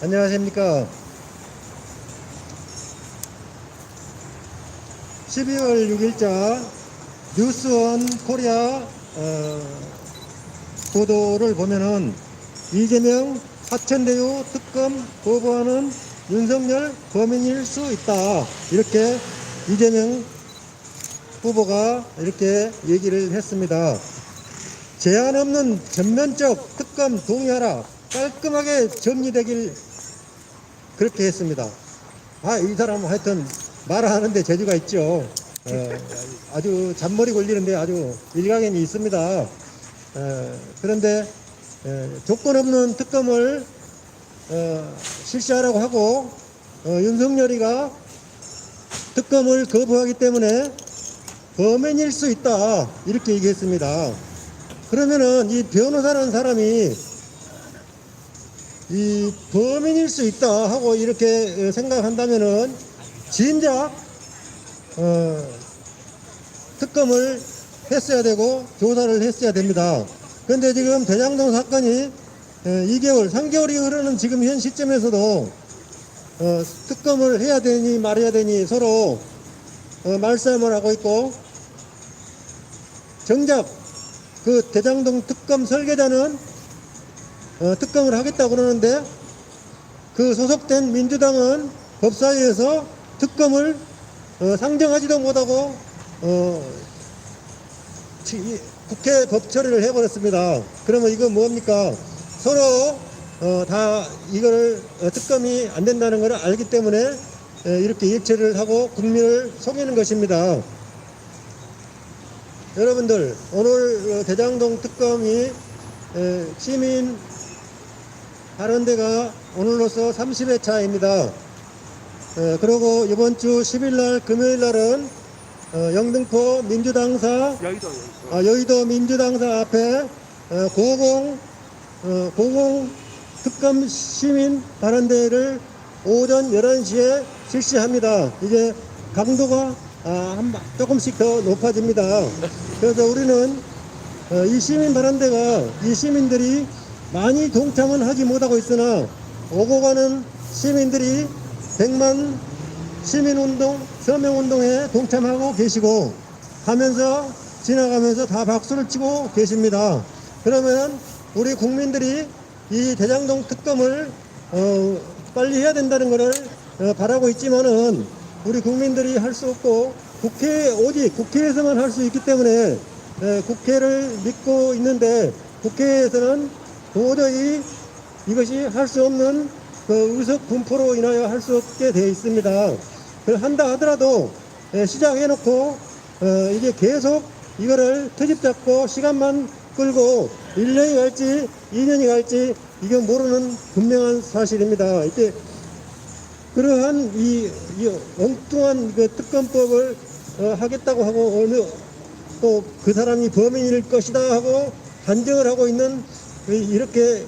안녕하십니까. 12월 6일자 뉴스원 코리아 보도를 보면은 이재명 하천대유 특검 거부하는 윤석열 범인일 수 있다, 이렇게 이재명 후보가 이렇게 얘기를 했습니다. 제한 없는 전면적 특검 동의하라, 깔끔하게 정리되길, 그렇게 했습니다. 이 사람은 하여튼 말하는데 재주가 있죠. 아주 잔머리 굴리는데 아주 일가견이 있습니다. 그런데 조건 없는 특검을 실시하라고 하고 윤석열이가 특검을 거부하기 때문에 범인일 수 있다, 이렇게 얘기했습니다. 그러면은 이 변호사라는 사람이 이 범인일 수 있다 하고 이렇게 생각한다면은 진작 특검을 했어야 되고 조사를 했어야 됩니다. 그런데 지금 대장동 사건이 2개월, 3개월이 흐르는 지금 현 시점에서도 특검을 해야 되니 말해야 되니 서로 말싸움을 하고 있고, 정작 그 대장동 특검 설계자는 특검을 하겠다고 그러는데 그 소속된 민주당은 법사위에서 특검을 상정하지도 못하고 국회 법처리를 해버렸습니다. 그러면 이거 뭡니까? 서로 다 이걸 특검이 안 된다는 것을 알기 때문에 이렇게 일체를 하고 국민을 속이는 것입니다. 여러분들, 오늘 대장동 특검이 시민 발언대가 오늘로서 30회차입니다. 그리고 이번 주 10일날 금요일날은 영등포 민주당사 여의도 민주당사 앞에 고공 특검 시민 발언대회를 오전 11시에 실시합니다. 이제 강도가 조금씩 더 높아집니다. 그래서 우리는 이 시민 발언대가 이 시민들이 많이 동참은 하지 못하고 있으나 오고 가는 시민들이 100만 시민운동, 서명운동에 동참하고 계시고 하면서 지나가면서 다 박수를 치고 계십니다. 그러면 우리 국민들이 이 대장동 특검을 빨리 해야 된다는 것을 바라고 있지만은 우리 국민들이 할 수 없고 오직 국회에서만 할 수 있기 때문에 국회를 믿고 있는데 국회에서는 도저히 이것이 할 수 없는 그 의석 분포로 인하여 할 수 없게 되어 있습니다. 한다 하더라도 시작해놓고 이게 계속 이거를 트집 잡고 시간만 끌고 1년이 갈지 2년이 갈지 이건 모르는 분명한 사실입니다. 이때 그러한 이 엉뚱한 그 특검법을 하겠다고 하고 어느 또 그 사람이 범인일 것이다 하고 단정을 하고 있는 이렇게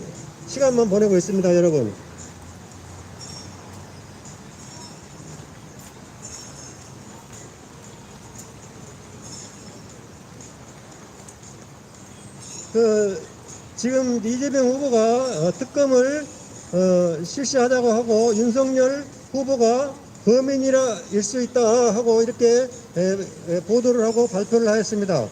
시간만 보내고 있습니다, 여러분. 지금 이재명 후보가 특검을 실시하자고 하고 윤석열 후보가 범인일 수 있다 하고 이렇게 보도를 하고 발표를 하였습니다.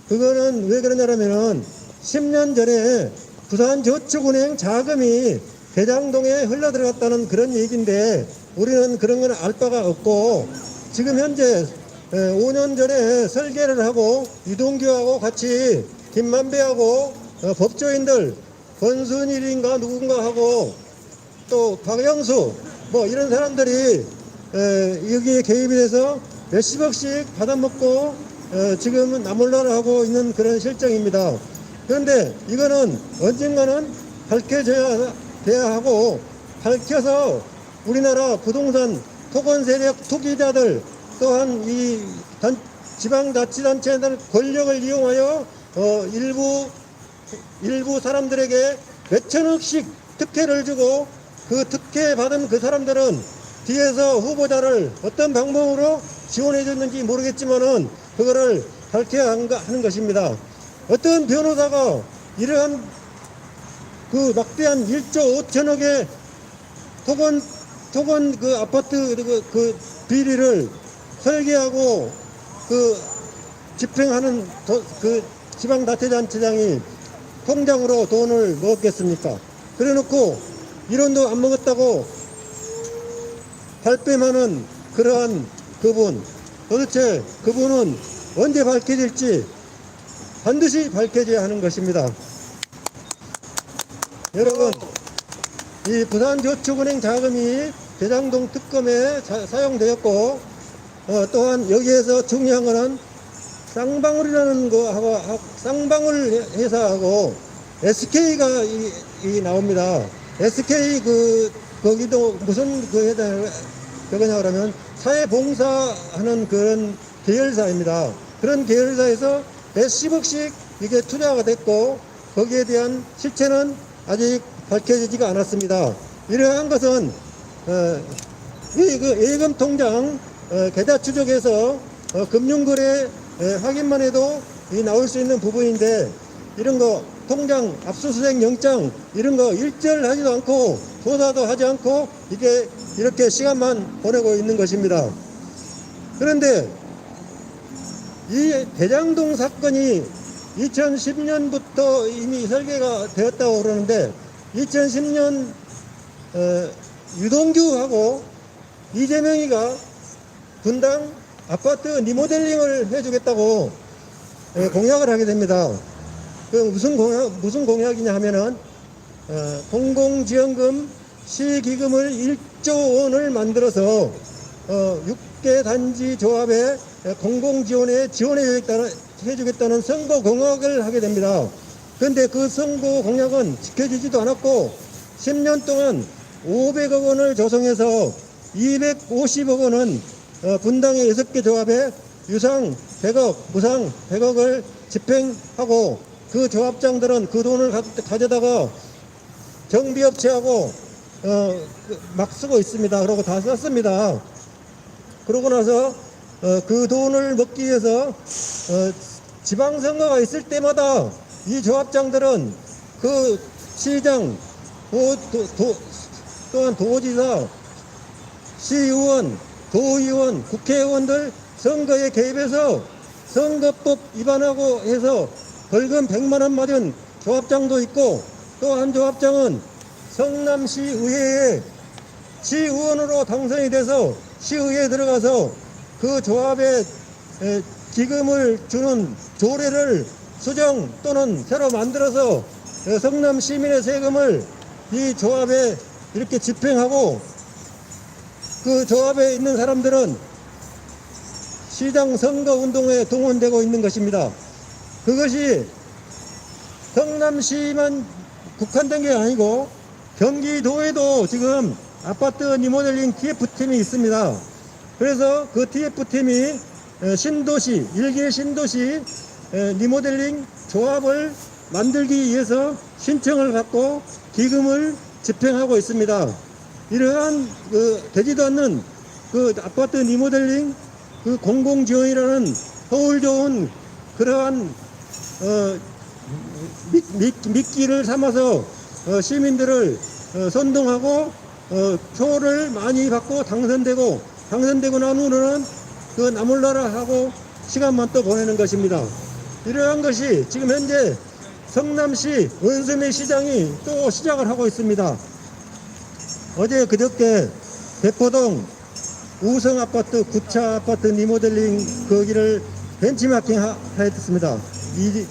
그거는 왜 그러냐면은 10년 전에 부산저축은행 자금이 대장동에 흘러들어갔다는 그런 얘기인데 우리는 그런 건 알 바가 없고, 지금 현재 5년 전에 설계를 하고 유동규하고 같이 김만배하고 법조인들 권순일인가 누군가 하고 또 박영수 뭐 이런 사람들이 여기에 개입이 돼서 몇십억씩 받아먹고 지금은 나몰라라 하고 있는 그런 실정입니다. 그런데 이거는 언젠가는 밝혀져야 하고, 밝혀서 우리나라 부동산 토건 세력 투기자들 또한 이 지방자치단체들 권력을 이용하여 일부 사람들에게 몇천억씩 특혜를 주고 그 특혜 받은 그 사람들은 뒤에서 후보자를 어떤 방법으로 지원해 줬는지 모르겠지만은 그거를 밝혀야 하는 것입니다. 어떤 변호사가 이러한 그 막대한 1조 5천억의 토건 그 아파트 그 비리를 설계하고 그 집행하는 그 지방자치단체장이 통장으로 돈을 먹었겠습니까? 그래 놓고 1원도 안 먹었다고 발뺌하는 그러한 그분, 도대체 그분은 언제 밝혀질지 반드시 밝혀져야 하는 것입니다. 여러분, 이 부산저축은행 자금이 대장동 특검에 사용되었고, 또한 여기에서 중요한 것은 쌍방울이라는 거하고 쌍방울 회사하고 SK가 나옵니다. SK 거기도 무슨 그거냐 그러면 사회봉사하는 그런 계열사입니다. 그런 계열사에서 몇십억씩 이게 투자가 됐고 거기에 대한 실체는 아직 밝혀지지가 않았습니다. 이러한 것은 예금 통장 계좌 추적에서 금융거래 확인만 해도 나올 수 있는 부분인데 이런 거 통장 압수수색 영장 이런 거 일절하지도 않고 조사도 하지 않고 이게 이렇게 시간만 보내고 있는 것입니다. 그런데 이 대장동 사건이 2010년부터 이미 설계가 되었다고 그러는데 2010년 유동규하고 이재명이가 분당 아파트 리모델링을 해주겠다고 공약을 하게 됩니다. 그 무슨 공약이냐 하면은 공공지원금 시기금을 1조 원을 만들어서 6개 단지 조합에 공공지원에 지원해주겠다는 선거 공약을 하게 됩니다. 그런데 그 선거 공약은 지켜지지도 않았고 10년 동안 500억 원을 조성해서 250억 원은 분당의 6개 조합에 유상 100억, 무상 100억을 집행하고 그 조합장들은 그 돈을 가져다가 정비업체하고 막 쓰고 있습니다. 그러고 다 썼습니다. 그러고 나서 그 돈을 먹기 위해서 지방선거가 있을 때마다 이 조합장들은 그 시장, 또한 도지사, 시의원, 도의원, 국회의원들 선거에 개입해서 선거법 위반하고 해서 벌금 100만 원 맞은 조합장도 있고 또 한 조합장은 성남시 의회에 시의원으로 당선이 돼서 시의회에 들어가서 그 조합에 기금을 주는 조례를 수정 또는 새로 만들어서 성남 시민의 세금을 이 조합에 이렇게 집행하고 그 조합에 있는 사람들은 시장 선거 운동에 동원되고 있는 것입니다. 그것이 성남시만 국한된 게 아니고 경기도에도 지금 아파트 리모델링 TF팀이 있습니다. 그래서 그 TF팀이 신도시, 일개 신도시 리모델링 조합을 만들기 위해서 신청을 받고 기금을 집행하고 있습니다. 이러한 되지도 않는 그 아파트 리모델링 그 공공지원이라는 서울 좋은 그러한 미끼를 삼아서 시민들을 선동하고 표를 많이 받고 당선되고 난 후로는 그 나몰라라 하고 시간만 또 보내는 것입니다. 이러한 것이 지금 현재 성남시 원수미 시장이 또 시작을 하고 있습니다. 어제 그저께 대포동 우성아파트 9차 아파트 리모델링 거기를 벤치마킹 하였습니다. 이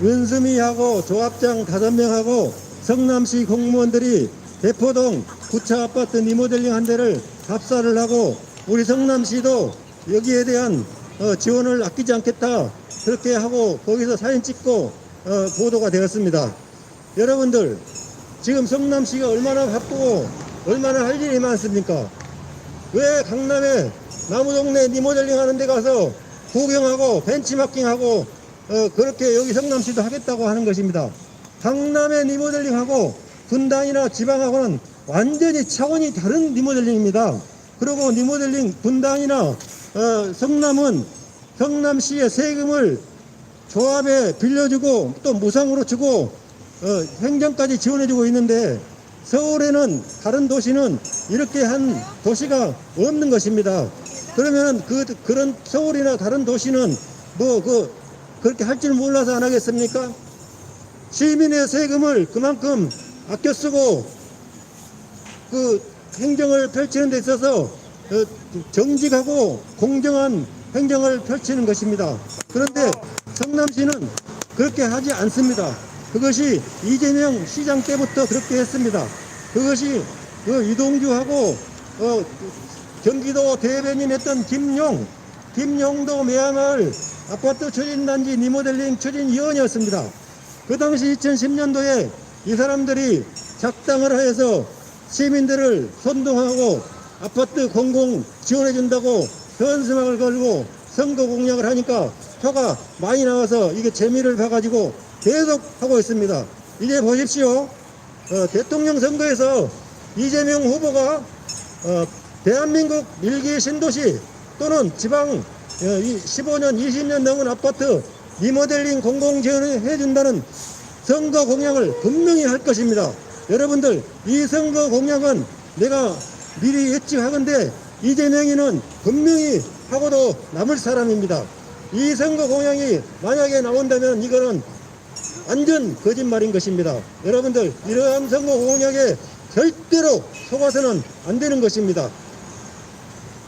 은수미하고 조합장 5명하고 성남시 공무원들이 대포동 9차 아파트 리모델링 한 대를 답사를 하고 우리 성남시도 여기에 대한 지원을 아끼지 않겠다 그렇게 하고 거기서 사진 찍고 보도가 되었습니다. 여러분들 지금 성남시가 얼마나 바쁘고 얼마나 할 일이 많습니까? 왜 강남에 나무동네 리모델링 하는 데 가서 구경하고 벤치마킹하고 그렇게 여기 성남시도 하겠다고 하는 것입니다. 강남의 리모델링하고 분당이나 지방하고는 완전히 차원이 다른 리모델링입니다. 그리고 리모델링 분당이나 성남은 성남시의 세금을 조합에 빌려주고 또 무상으로 주고 행정까지 지원해주고 있는데 서울에는 다른 도시는 이렇게 한 도시가 없는 것입니다. 그러면 그런 서울이나 다른 도시는 그렇게 할 줄 몰라서 안 하겠습니까? 시민의 세금을 그만큼 아껴 쓰고 그 행정을 펼치는 데 있어서 정직하고 공정한 행정을 펼치는 것입니다. 그런데 성남시는 그렇게 하지 않습니다. 그것이 이재명 시장 때부터 그렇게 했습니다. 그것이 이동규하고 경기도 대변인 했던 김용도 매양을 아파트 추진단지 리모델링 추진위원이었습니다. 그 당시 2010년도에 이 사람들이 작당을 하여서 시민들을 선동하고 아파트 공공 지원해준다고 현수막을 걸고 선거 공약을 하니까 표가 많이 나와서 이게 재미를 봐가지고 계속 하고 있습니다. 이제 보십시오. 대통령 선거에서 이재명 후보가 대한민국 일기 신도시 또는 지방 15년 20년 넘은 아파트 리모델링 공공 지원을 해준다는 선거 공약을 분명히 할 것입니다. 여러분들, 이 선거 공약은 내가 미리 예측하건대 이재명이는 분명히 하고도 남을 사람입니다. 이 선거 공약이 만약에 나온다면 이거는 완전 거짓말인 것입니다. 여러분들, 이러한 선거 공약에 절대로 속아서는 안 되는 것입니다.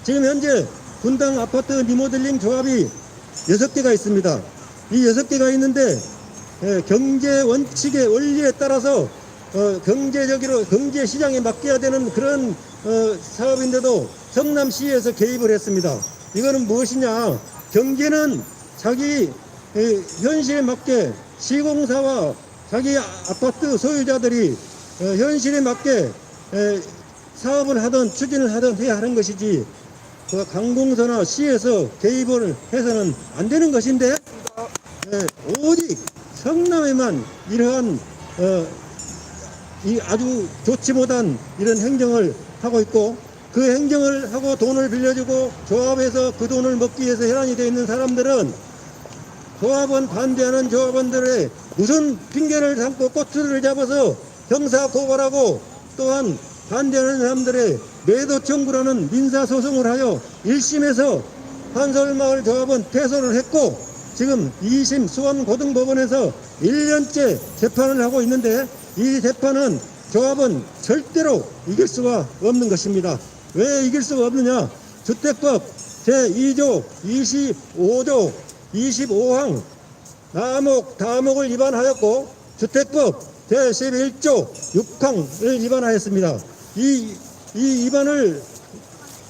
지금 현재 분당 아파트 리모델링 조합이 6개가 있습니다. 이 6개가 있는데 경제 원칙의 원리에 따라서 경제적으로 경제 시장에 맡겨야 되는 그런 사업인데도 성남시에서 개입을 했습니다. 이거는 무엇이냐? 경제는 자기 현실에 맞게 시공사와 자기 아파트 소유자들이 현실에 맞게 사업을 하든 추진을 하든 해야 하는 것이지 강공서나 시에서 개입을 해서는 안 되는 것인데 오직 성남에만 이러한 이 아주 좋지 못한 이런 행정을 하고 있고 그 행정을 하고 돈을 빌려주고 조합에서 그 돈을 먹기 위해서 혈안이 되어 있는 사람들은 조합원 반대하는 조합원들의 무슨 핑계를 삼고 꼬투리를 잡아서 형사 고발하고 또한 반대하는 사람들의 매도 청구라는 민사소송을 하여 1심에서 한솔마을 조합은 패소를 했고 지금 2심 수원고등법원에서 1년째 재판을 하고 있는데 이 재판은 조합은 절대로 이길 수가 없는 것입니다. 왜 이길 수가 없느냐? 주택법 제2조 25조 25항 다목을 위반하였고 주택법 제11조 6항을 위반하였습니다. 이 위반을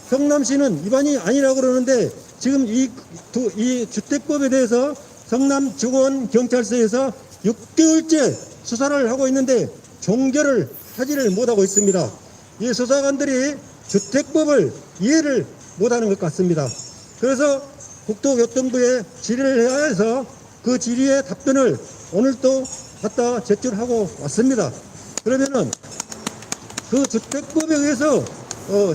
성남시는 위반이 아니라고 그러는데 지금 이 주택법에 대해서 성남중원경찰서에서 6개월째 수사를 하고 있는데 종결을 하지를 못하고 있습니다. 이 수사관들이 주택법을 이해를 못하는 것 같습니다. 그래서 국토교통부에 질의를 해야 해서 그 질의의 답변을 오늘 또 갖다 제출하고 왔습니다. 그러면은 그 주택법에 의해서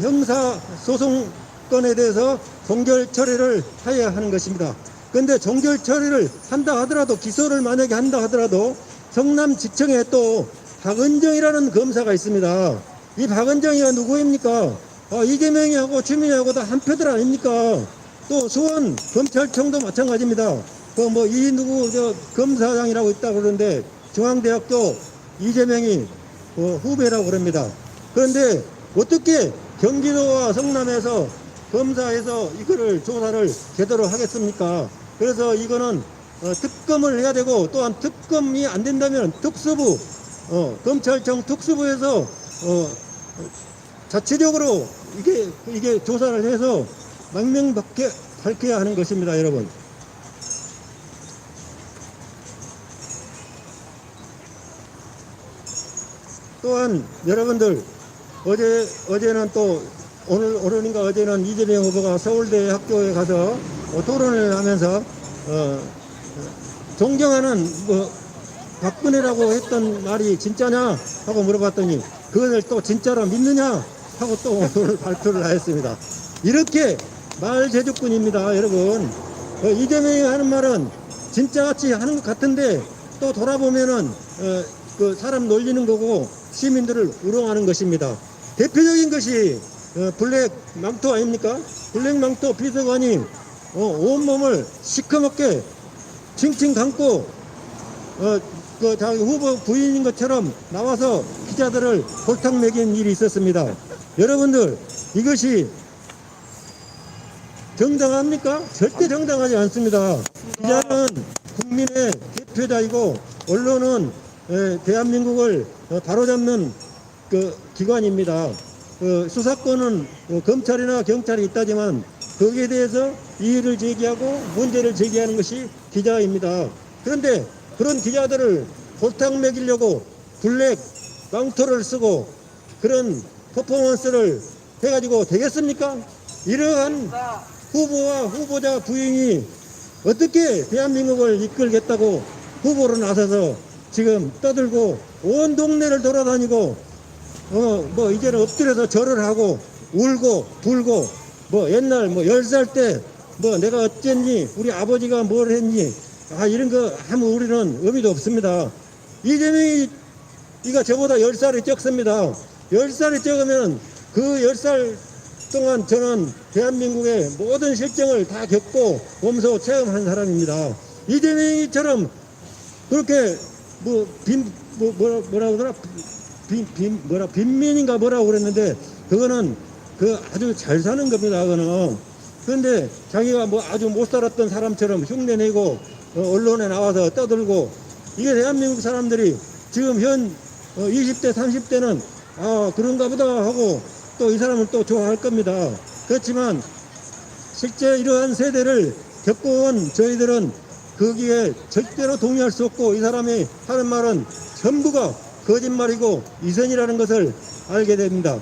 형사소송건에 대해서 종결 처리를 해야 하는 것입니다. 그런데 종결 처리를 한다 하더라도 기소를 만약에 한다 하더라도 성남지청에 또 박은정이라는 검사가 있습니다. 이 박은정이가 누구입니까? 이재명이하고 주민이하고 다 한표들 아닙니까? 또 수원 검찰청도 마찬가지입니다. 검사장이라고 있다고 그러는데 중앙대학교 이재명이 후배라고 그럽니다. 그런데 어떻게 경기도와 성남에서 검사해서 이거를 조사를 제대로 하겠습니까? 그래서 이거는 특검을 해야 되고 또한 특검이 안 된다면 특수부 검찰청 특수부에서 자체적으로 이게 조사를 해서 망명받게 밝혀야 하는 것입니다, 여러분. 또한 여러분들 어제는 또 오늘인가 어제는 이재명 후보가 서울대 학교에 가서 토론을 하면서 존경하는 박근혜라고 했던 말이 진짜냐 하고 물어봤더니 그것을 또 진짜로 믿느냐 하고 또 오늘 발표를 하였습니다. 이렇게 말 제조꾼입니다, 여러분. 이재명이 하는 말은 진짜같이 하는 것 같은데 또 돌아보면은 그 사람 놀리는 거고 시민들을 우롱하는 것입니다. 대표적인 것이 블랙 망토 아닙니까? 블랙 망토 비서관이 온몸을 시커멓게 칭칭 감고 그 자기 후보 부인인 것처럼 나와서 기자들을 골탕 먹인 일이 있었습니다. 여러분들, 이것이 정당합니까? 절대 정당하지 않습니다. 기자는 국민의 대표자이고 언론은 대한민국을 바로잡는 그 기관입니다. 수사권은 검찰이나 경찰이 있다지만 거기에 대해서 이의를 제기하고 문제를 제기하는 것이 기자입니다. 그런데 그런 기자들을 골탕 먹이려고 블랙 망토를 쓰고 그런 퍼포먼스를 해가지고 되겠습니까? 이러한 후보와 후보자 부인이 어떻게 대한민국을 이끌겠다고 후보로 나서서 지금 떠들고 온 동네를 돌아다니고 뭐 이제는 엎드려서 절을 하고 울고 불고 뭐 옛날 뭐 10살 때 뭐 내가 어쨌니 우리 아버지가 뭘 했니 이런 거 하면 우리는 의미도 없습니다. 이재명이 이가 저보다 10살이 적습니다. 10살이 적으면 그 10살 동안 저는 대한민국의 모든 실정을 다 겪고 몸소 체험한 사람입니다. 이재명이처럼 그렇게 뭐라고 그러더라? 빈민인가 뭐라고 그랬는데 그거는 그 아주 잘 사는 겁니다. 그거는. 그런데 자기가 뭐 아주 못 살았던 사람처럼 흉내내고 언론에 나와서 떠들고 이게 대한민국 사람들이 지금 현 20대 30대는 그런가 보다 하고 또 이 사람을 또 좋아할 겁니다. 그렇지만 실제 이러한 세대를 겪어온 저희들은 거기에 절대로 동의할 수 없고 이 사람이 하는 말은 전부가 거짓말이고 위선이라는 것을 알게 됩니다.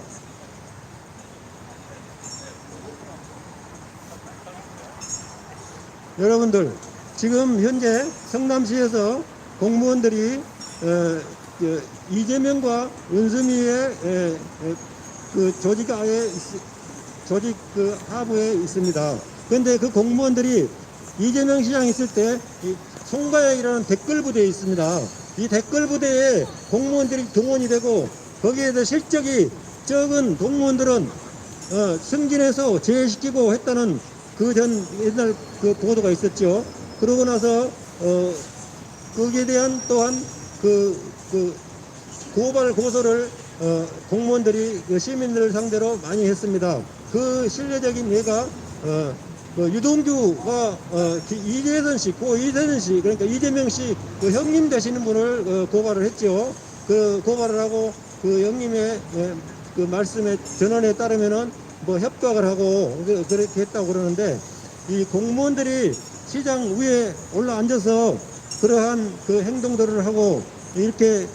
여러분들, 지금 현재 성남시에서 공무원들이 이재명과 윤수미의 그 조직 그 하부에 있습니다. 그런데 그 공무원들이 이재명 시장 있을 때 송가영이라는 댓글 부대에 있습니다. 이 댓글 부대에 공무원들이 동원이 되고 거기에 대해 실적이 적은 공무원들은 승진해서 제외시키고 했다는 그 전 옛날 그 보도가 있었죠. 그러고 나서 거기에 대한 또한 그 고발 고소를 공무원들이 그 시민들을 상대로 많이 했습니다. 그 실례적인 예가 유동규가 이재선 씨, 고 이재선 씨, 그러니까 이재명 씨 그 형님 되시는 분을 고발을 했죠. 그 고발을 하고 그 형님의 그 말씀에 전언에 따르면은 뭐 협박을 하고 그렇게 했다고 그러는데 이 공무원들이 시장 위에 올라앉아서 그러한 그 행동들을 하고 이렇게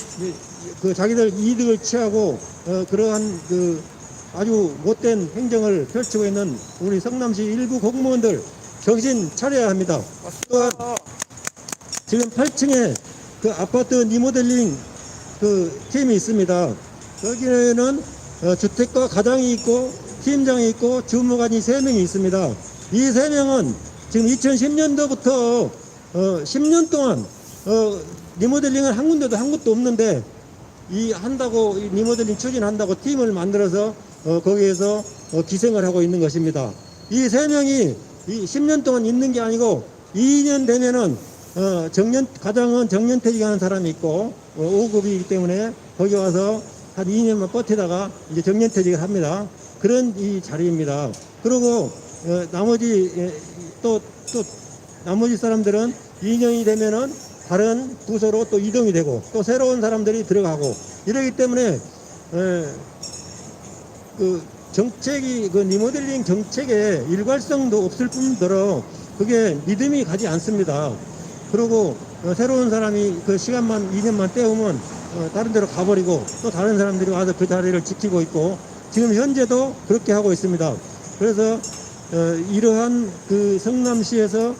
그 자기들 이득을 취하고 그러한 그 아주 못된 행정을 펼치고 있는 우리 성남시 일부 공무원들 정신 차려야 합니다. 또한 지금 8층에 그 아파트 리모델링 그 팀이 있습니다. 여기에는 주택과 가장이 있고 팀장이 있고 주무관이 3명이 있습니다. 이 3명은 지금 2010년도부터 10년 동안 리모델링을 한 군데도 한 곳도 없는데 한다고 리모델링 추진한다고 팀을 만들어서 거기에서 기생을 하고 있는 것입니다. 이 3명이 10년 동안 있는 게 아니고 2년 되면은 가장은 정년퇴직하는 사람이 있고 5급이기 때문에 거기 와서 한 2년만 버티다가 이제 정년퇴직을 합니다. 그런 이 자리입니다. 그리고 나머지 나머지 사람들은 2년이 되면은 다른 부서로 또 이동이 되고 또 새로운 사람들이 들어가고 이러기 때문에 그 정책이 그 리모델링 정책에 일관성도 없을 뿐더러 그게 믿음이 가지 않습니다. 그리고 새로운 사람이 그 시간만 2년만 때우면 다른 데로 가버리고 또 다른 사람들이 와서 그 자리를 지키고 있고 지금 현재도 그렇게 하고 있습니다. 그래서 이러한 그 성남시에서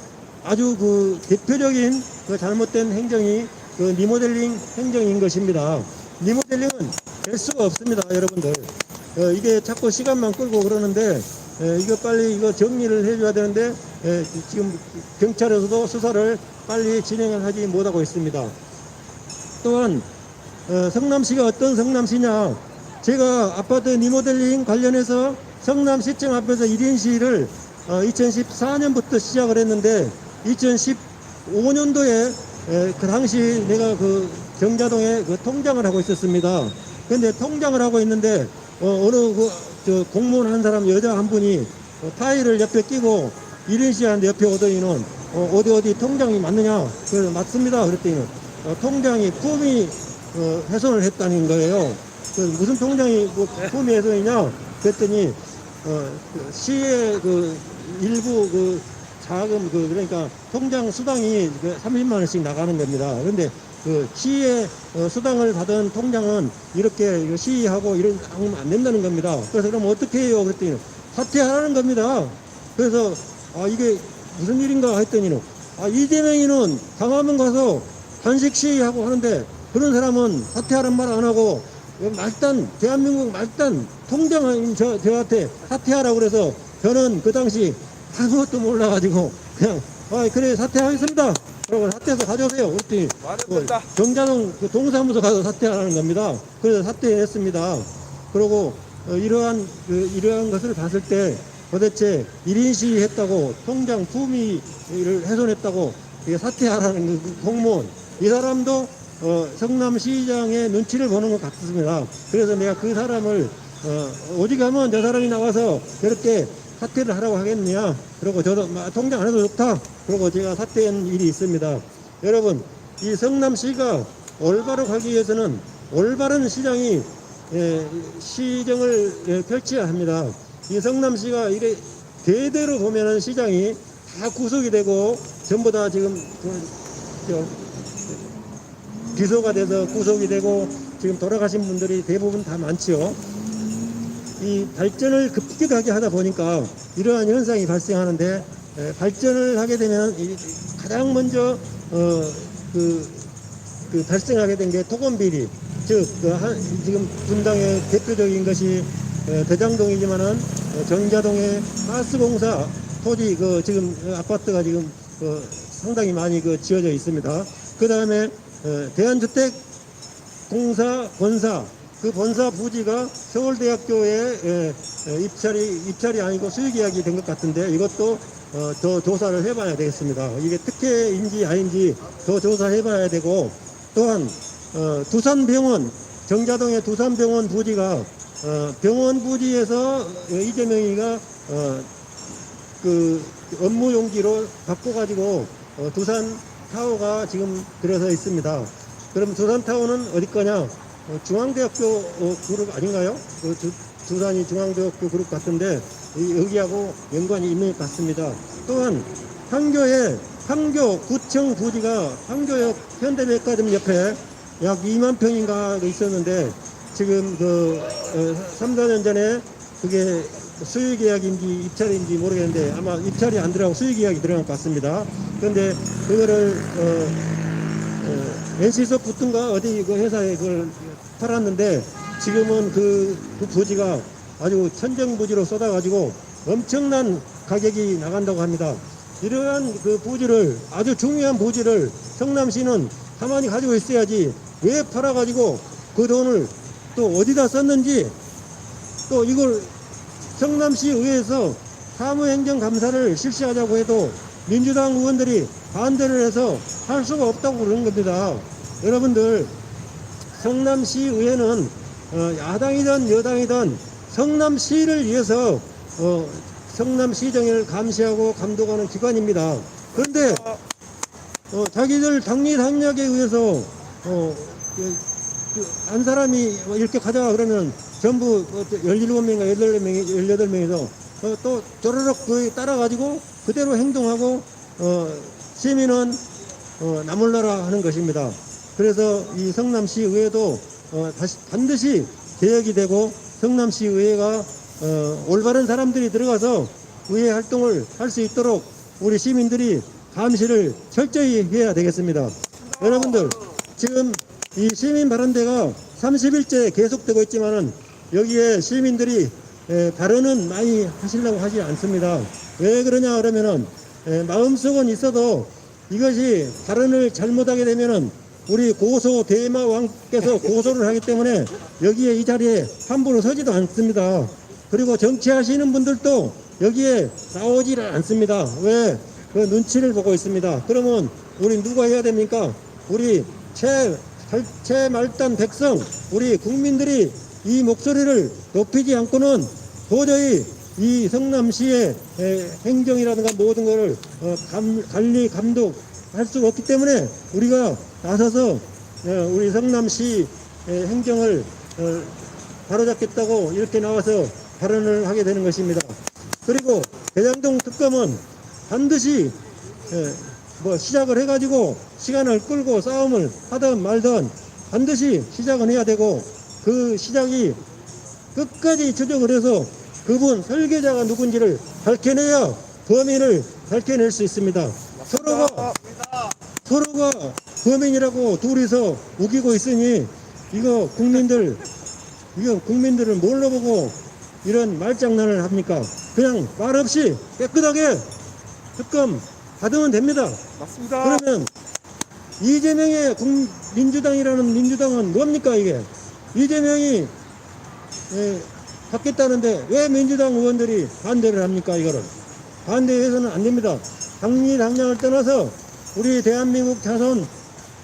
아주 그 대표적인 그 잘못된 행정이 그 리모델링 행정인 것입니다. 리모델링은 될 수가 없습니다, 여러분들. 이게 자꾸 시간만 끌고 그러는데 이거 빨리 이거 정리를 해줘야 되는데 지금 경찰에서도 수사를 빨리 진행을 하지 못하고 있습니다. 또한 성남시가 어떤 성남시냐. 제가 아파트 리모델링 관련해서 성남시청 앞에서 1인 시위를 2014년부터 시작을 했는데 2015년도에 그 당시 내가 그 정자동에 그 통장을 하고 있었습니다. 근데 통장을 하고 있는데 어느 저 공무원 한 사람 여자 한 분이 파일을 옆에 끼고 1인 시위하는데 옆에 오더니는 어디 통장이 맞느냐. 그래서 맞습니다. 그랬더니 통장이 품위 훼손을 했다는 거예요. 무슨 통장이 뭐 품위 훼손이냐 그랬더니 그 시의 그 일부 그 자금 그러니까 통장 수당이 30만 원씩 나가는 겁니다. 그런데 그 시의 수당을 받은 통장은 이렇게 시위하고 이런 하면 안 된다는 겁니다. 그래서 그럼 어떻게 해요? 그랬더니 사퇴하라는 겁니다. 그래서 이게 무슨 일인가 했더니는 이재명이는 광화문 가서 단식 시위하고 하는데 그런 사람은 사퇴하라는 말 안 하고 말단 대한민국 말단 통장은 저한테 사퇴하라고 그래서 저는 그 당시 아무것도 몰라가지고 그냥 그래 사퇴하겠습니다. 그러고 사퇴해서 가져오세요. 그랬더니 정자동 그 동사무소 가서 사퇴하라는 겁니다. 그래서 사퇴했습니다. 그리고 이러한 것을 봤을 때 도대체 1인 시위했다고 통장 품위를 훼손했다고 사퇴하라는 그 공무원 이 사람도 성남시장의 눈치를 보는 것 같습니다. 그래서 내가 그 사람을 오직 하면 저 사람이 나와서 저렇게 사퇴를 하라고 하겠느냐. 그리고 저도 통장 안 해도 좋다. 그리고 제가 사퇴한 일이 있습니다. 여러분 이 성남시가 올바로 가기 위해서는 올바른 시장이 시정을 펼쳐야 합니다. 이 성남시가 이래 대대로 보면은 시장이 다 구속이 되고 전부 다 지금 기소가 돼서 구속이 되고 지금 돌아가신 분들이 대부분 다 많지요. 이 발전을 급격하게 하다 보니까 이러한 현상이 발생하는데 발전을 하게 되면 가장 먼저 발생하게 된 게 토건비리 즉 지금 분당의 대표적인 것이 대장동이지만은 정자동의 가스공사 토지 지금 아파트가 지금 상당히 많이 지어져 있습니다. 그 다음에 대한주택공사 본사 그 본사 부지가 서울대학교에 입찰이 아니고 수익계약이 된 것 같은데 이것도 더 조사를 해봐야 되겠습니다. 이게 특혜인지 아닌지 더 조사해봐야 되고 또한 두산병원 정자동의 두산병원 부지가 병원 부지에서 이재명이가 그 업무 용지로 바꿔가지고 두산 타워가 지금 들어서 있습니다. 그럼 두산 타워는 어디 거냐? 중앙대학교 그룹 아닌가요? 두산이 중앙대학교 그룹 같은데 여기하고 연관이 있는 것 같습니다. 또한 판교구청 부지가 판교역 현대백화점 옆에 약 2만 평인가 있었는데 지금 3, 4년 전에 그게 수의계약인지 입찰인지 모르겠는데 아마 입찰이 안 들어가고 수의계약이 들어간 것 같습니다. 그런데 그거를 NC소프트인가 어디 그 회사에 그걸 팔았는데 지금은 그 부지가 아주 천정부지로 쏟아가지고 엄청난 가격이 나간다고 합니다. 이러한 그 부지를 아주 중요한 부지를 성남시는 가만히 가지고 있어야지 왜 팔아가지고 그 돈을 또 어디다 썼는지 또 이걸 성남시 의회에서 사무행정감사를 실시하자고 해도 민주당 의원들이 반대를 해서 할 수가 없다고 그러는 겁니다. 여러분들 성남시 의회는 야당이든 여당이든 성남시를 위해서 성남시정을 감시하고 감독하는 기관입니다. 그런데 자기들 당리당략에 의해서 한 사람이 이렇게 가져가 그러면 전부 17명인가 18명에서 또 쪼르륵 따라가지고 그대로 행동하고 시민은 나몰라라 하는 것입니다. 그래서 이 성남시 의회도 반드시 개혁이 되고 성남시 의회가 올바른 사람들이 들어가서 의회 활동을 할 수 있도록 우리 시민들이 감시를 철저히 해야 되겠습니다. 여러분들 지금 이 시민발언대가 30일째 계속되고 있지만은 여기에 시민들이 발언은 많이 하시려고 하지 않습니다. 왜 그러냐 그러면은 마음속은 있어도 이것이 발언을 잘못하게 되면은 우리 고소 대마왕께서 고소를 하기 때문에 여기에 이 자리에 함부로 서지도 않습니다. 그리고 정치하시는 분들도 여기에 나오지를 않습니다. 왜? 그 눈치를 보고 있습니다. 그러면 우리 누가 해야 됩니까? 우리 최말단 백성, 우리 국민들이 이 목소리를 높이지 않고는 도저히 이 성남시의 행정이라든가 모든 것을 관리 감독할 수가 없기 때문에 우리가 나서서 우리 성남시 행정을 바로잡겠다고 이렇게 나와서 발언을 하게 되는 것입니다. 그리고 대장동 특검은 반드시 뭐 시작을 해가지고 시간을 끌고 싸움을 하든 말든 반드시 시작은 해야 되고, 그 시작이 끝까지 추적을 해서 그분 설계자가 누군지를 밝혀내야 범인을 밝혀낼 수 있습니다. 서로가 범인이라고 둘이서 우기고 있으니 이거 국민들을 뭘로 보고 이런 말장난을 합니까? 그냥 말없이 깨끗하게 특검 받으면 됩니다. 맞습니다. 그러면 이재명의 민주당이라는 민주당은 뭡니까 이게? 이재명이 받겠다는데 왜 민주당 의원들이 반대를 합니까? 이거를 반대해서는 안 됩니다. 당리당량을 떠나서 우리 대한민국 자손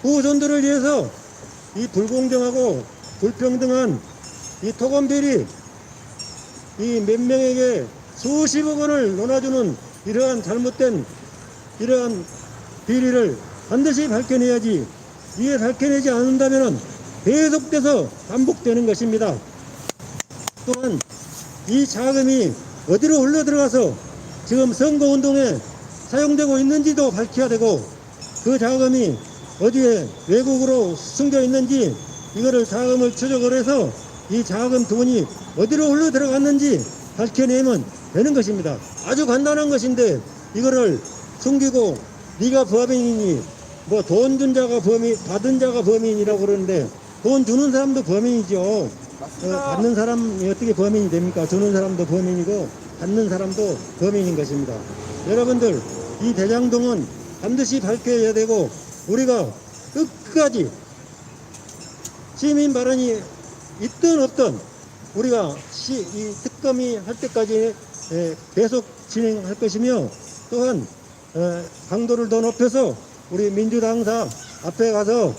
후손들을 위해서 이 불공정하고 불평등한 이 토건비리, 이 몇 명에게 수십억 원을 논아주는 이러한 잘못된 이러한 비리를 반드시 밝혀내야지, 이에 밝혀내지 않는다면 계속돼서 반복되는 것입니다. 또한 이 자금이 어디로 흘러들어가서 지금 선거운동에 사용되고 있는지도 밝혀야 되고, 그 자금이 어디에 외국으로 숨겨 있는지 이거를 자금을 추적을 해서 이 자금 돈이 어디로 흘러들어갔는지 밝혀내면 되는 것입니다. 아주 간단한 것인데 이거를 숨기고 네가 범인이니, 뭐 돈 준 자가 범인, 받은 자가 범인이라고 그러는데 돈 주는 사람도 범인이죠. 받는 사람이 어떻게 범인이 됩니까? 주는 사람도 범인이고 받는 사람도 범인인 것입니다. 여러분들, 이 대장동은 반드시 밝혀야 되고 우리가 끝까지 시민 발언이 있든 없든 우리가 이 특검이 할 때까지 계속 진행할 것이며, 또한 강도를 더 높여서 우리 민주당사 앞에 가서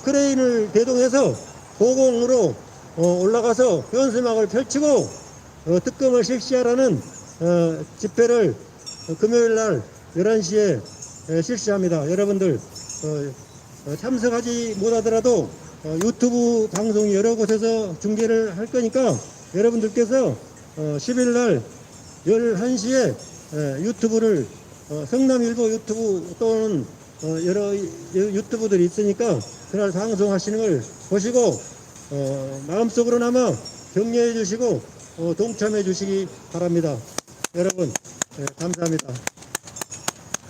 크레인을 대동해서 고공으로 올라가서 현수막을 펼치고 특검을 실시하라는 집회를 금요일 날 11시에 실시합니다. 여러분들 참석하지 못하더라도 유튜브 방송 여러 곳에서 중계를 할 거니까 여러분들께서 10일 날 11시에 유튜브를 성남일보 유튜브 또는 여러 유튜브들이 있으니까 그날 방송하시는 걸 보시고 마음속으로나마 격려해 주시고 동참해 주시기 바랍니다. 여러분 감사합니다.